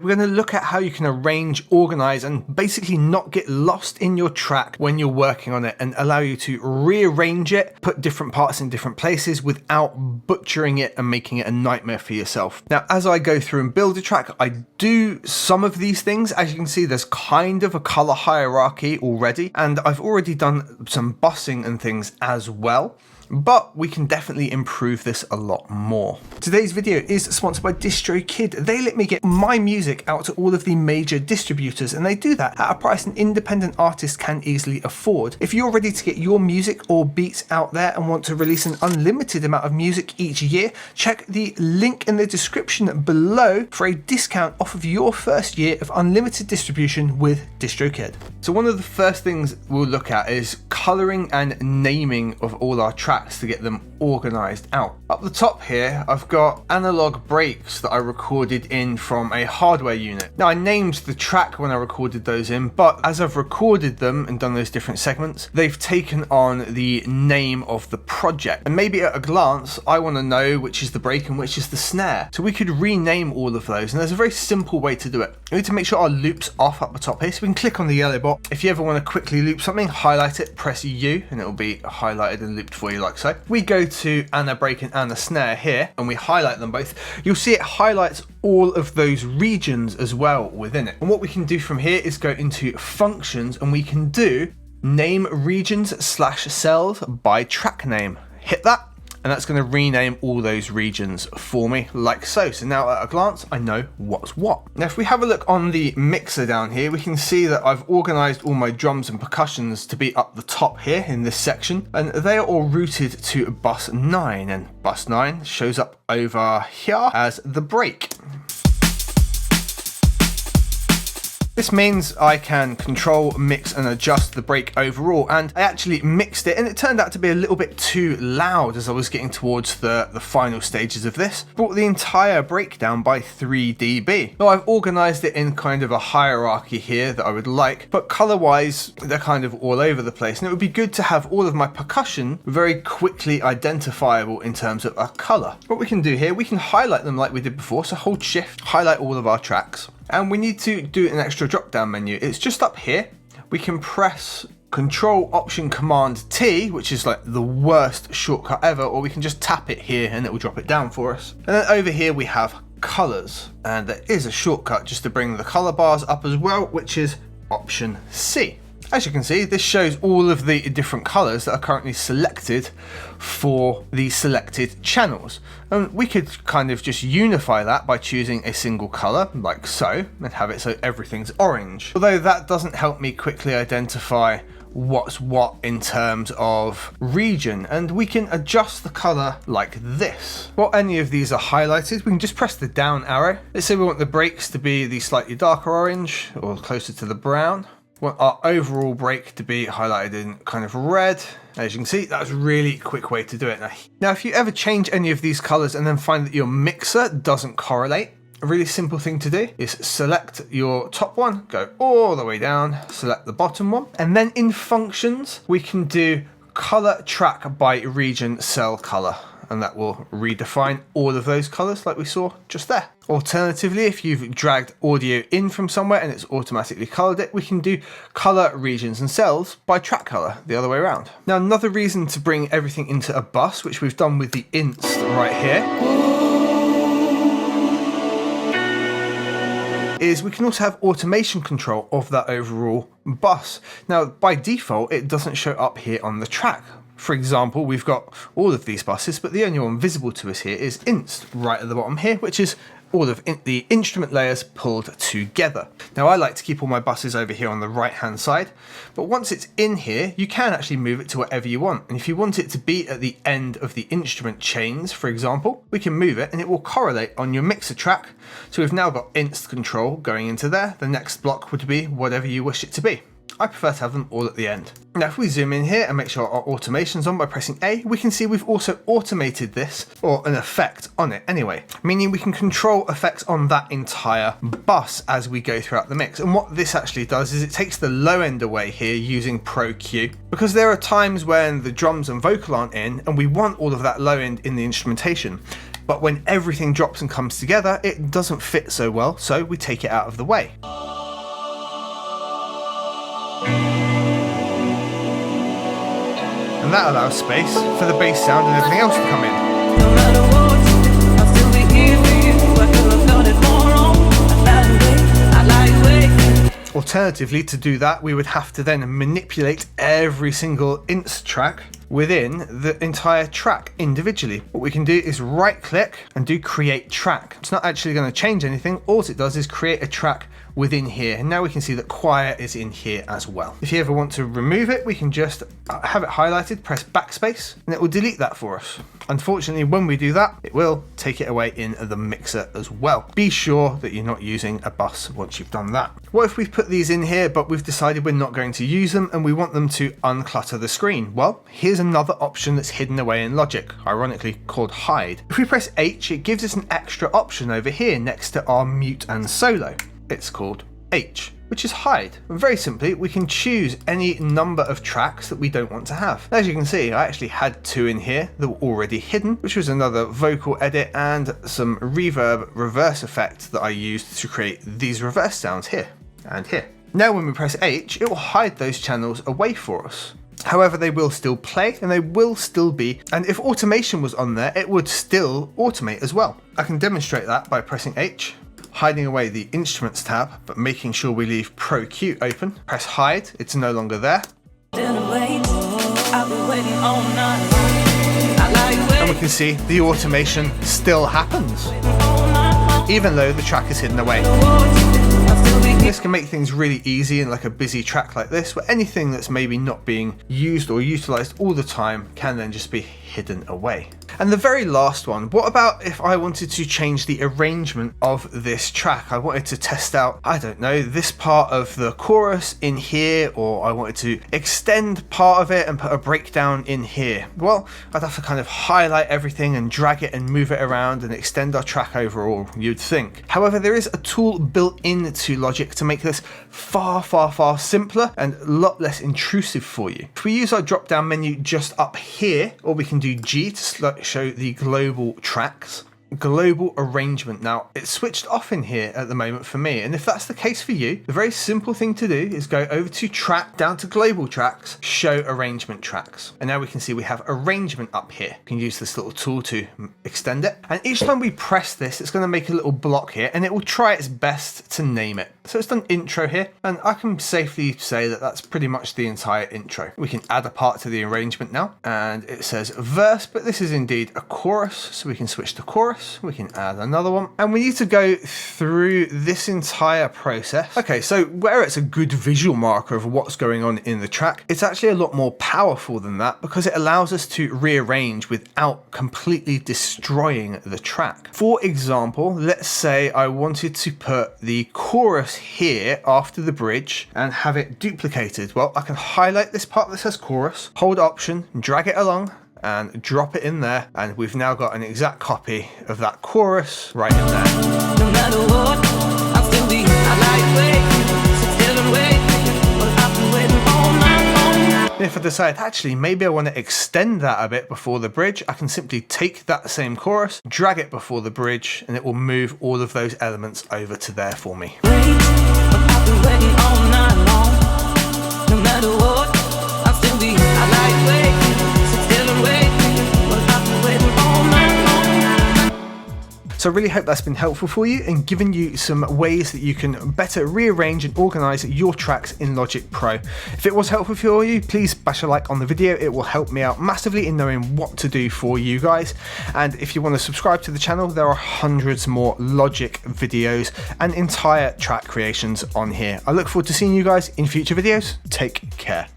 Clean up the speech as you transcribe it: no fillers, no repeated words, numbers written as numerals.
We're going to look at how you can arrange, organize, and basically not get lost in your track when you're working on it, and allow you to rearrange it, put different parts in different places without butchering it and making it a nightmare for yourself. Now, as I go through and build a track, I do some of these things. As you can see, there's kind of a color hierarchy already, and I've already done some bussing and things as well. But we can definitely improve this a lot more. Today's video is sponsored by DistroKid. They let me get my music out to all of the major distributors, and they do that at a price an independent artist can easily afford. If you're ready to get your music or beats out there and want to release an unlimited amount of music each year, check the link in the description below for a discount off of your first year of unlimited distribution with DistroKid. So one of the first things we'll look at is coloring and naming of all our tracks to get them organized out. Up the top here, I've got analog breaks that I recorded in from a hardware unit. Now, I named the track when I recorded those in, but as I've recorded them and done those different segments, they've taken on the name of the project. And maybe at a glance, I want to know which is the break and which is the snare. So we could rename all of those, and there's a very simple way to do it. We need to make sure our loop's off up the top here, so we can click on the yellow box. If you ever want to quickly loop something, highlight it, press U, and it'll be highlighted and looped for you like so. We go to Ana break and Ana snare here, and we highlight them both. You'll see it highlights all of those regions as well within it. And what we can do from here is go into functions, and we can do name regions/cells by track name. Hit that, and that's going to rename all those regions for me like so. So now at a glance, I know what's what. Now, if we have a look on the mixer down here, we can see that I've organized all my drums and percussions to be up the top here in this section, and they are all routed to bus 9, and bus 9 shows up over here as the break. This means I can control, mix, and adjust the break overall, and I actually mixed it, and it turned out to be a little bit too loud as I was getting towards the final stages of this. Brought the entire break down by 3 dB. Now, I've organized it in kind of a hierarchy here that I would like, but color-wise, they're kind of all over the place, and it would be good to have all of my percussion very quickly identifiable in terms of a color. What we can do here, we can highlight them like we did before, so hold shift, highlight all of our tracks. And we need to do an extra drop down menu. It's just up here. We can press Control Option Command T, which is like the worst shortcut ever, or we can just tap it here and it will drop it down for us. And then over here we have colors, and there is a shortcut just to bring the color bars up as well, which is Option C. As you can see, this shows all of the different colors that are currently selected for the selected channels. And we could kind of just unify that by choosing a single color, like so, and have it so everything's orange. Although that doesn't help me quickly identify what's what in terms of region, and we can adjust the color like this. While any of these are highlighted, we can just press the down arrow. Let's say we want the breaks to be the slightly darker orange or closer to the brown. We want our overall break to be highlighted in kind of red. As you can see, that's a really quick way to do it. Now, if you ever change any of these colors and then find that your mixer doesn't correlate, a really simple thing to do is select your top one, go all the way down, select the bottom one, and then in functions, we can do color track by region cell color, and that will redefine all of those colors like we saw just there. Alternatively, if you've dragged audio in from somewhere and it's automatically colored it, we can do color regions and cells by track color, the other way around. Now, another reason to bring everything into a bus, which we've done with the inst right here, is we can also have automation control of that overall bus. Now, by default, it doesn't show up here on the track. For example, we've got all of these buses, but the only one visible to us here is inst right at the bottom here, which is all of the instrument layers pulled together. Now, I like to keep all my buses over here on the right hand side, but once it's in here, you can actually move it to whatever you want. And if you want it to be at the end of the instrument chains, for example, we can move it and it will correlate on your mixer track. So we've now got inst control going into there. The next block would be whatever you wish it to be. I prefer to have them all at the end. Now, if we zoom in here and make sure our automation's on by pressing A, we can see we've also automated this, or an effect on it anyway, meaning we can control effects on that entire bus as we go throughout the mix. And what this actually does is it takes the low end away here using Pro Q, because there are times when the drums and vocal aren't in and we want all of that low end in the instrumentation. but when everything drops and comes together, it doesn't fit so well, so we take it out of the way. And that allows space for the bass sound and everything else to come in. No matter what, I'll still be here for you. I could have done it more wrong. I lie awake. Alternatively, to do that, we would have to then manipulate every single inst track within the entire track individually. What we can do is right click and do create track. It's not actually going to change anything. All it does is create a track within here, and now we can see that choir is in here as well. If you ever want to remove it, we can just have it highlighted, press backspace, and it will delete that for us. Unfortunately, when we do that, it will take it away in the mixer as well. Be sure that you're not using a bus once you've done that. What if we've put these in here, but we've decided we're not going to use them and we want them to unclutter the screen? Well, here's another option that's hidden away in Logic, ironically called hide. If we press H, it gives us an extra option over here next to our mute and solo. It's called H, which is hide. Very simply, we can choose any number of tracks that we don't want to have. As you can see, I actually had 2 in here that were already hidden, which was another vocal edit and some reverb reverse effect that I used to create these reverse sounds here and here. Now when we press H, it will hide those channels away for us. However, they will still play and they will still be, and if automation was on there, it would still automate as well. I can demonstrate that by pressing H, hiding away the instruments tab, but making sure we leave Pro Q open. Press hide, it's no longer there. And we can see the automation still happens, even though the track is hidden away. This can make things really easy in like a busy track like this, where anything that's maybe not being used or utilized all the time can then just be hidden away. And the very last one, what about if I wanted to change the arrangement of this track? I wanted to test out, I don't know, this part of the chorus in here, or I wanted to extend part of it and put a breakdown in here. Well, I'd have to kind of highlight everything and drag it and move it around and extend our track overall, you'd think. However, there is a tool built into Logic to make this far simpler and a lot less intrusive for you. If we use our drop down menu just up here, or we can do G to show the global tracks. Global arrangement. Now it's switched off in here at the moment for me, and if that's the case for you, the very simple thing to do is go over to track, down to global tracks, show arrangement tracks, and now we can see we have arrangement up here. You can use this little tool to extend it, and each time we press this, it's going to make a little block here and it will try its best to name it. So it's done intro here, and I can safely say that that's pretty much the entire intro. We can add a part to the arrangement now, and it says verse, but this is indeed a chorus, so we can switch to chorus. We can add another one, and we need to go through this entire process. Okay, so where it's a good visual marker of what's going on in the track, it's actually a lot more powerful than that, because it allows us to rearrange without completely destroying the track. For example, let's say I wanted to put the chorus here after the bridge and have it duplicated. Well, I can highlight this part that says chorus, hold Option, drag it along, and drop it in there, and we've now got an exact copy of that chorus right in there. No matter what, I'll still be And if I decide, actually, maybe I want to extend that a bit before the bridge, I can simply take that same chorus, drag it before the bridge, and it will move all of those elements over to there for me. So I really hope that's been helpful for you and given you some ways that you can better rearrange and organize your tracks in Logic Pro. If it was helpful for you, please bash a like on the video. It will help me out massively in knowing what to do for you guys. And if you want to subscribe to the channel, there are hundreds more Logic videos and entire track creations on here. I look forward to seeing you guys in future videos. Take care.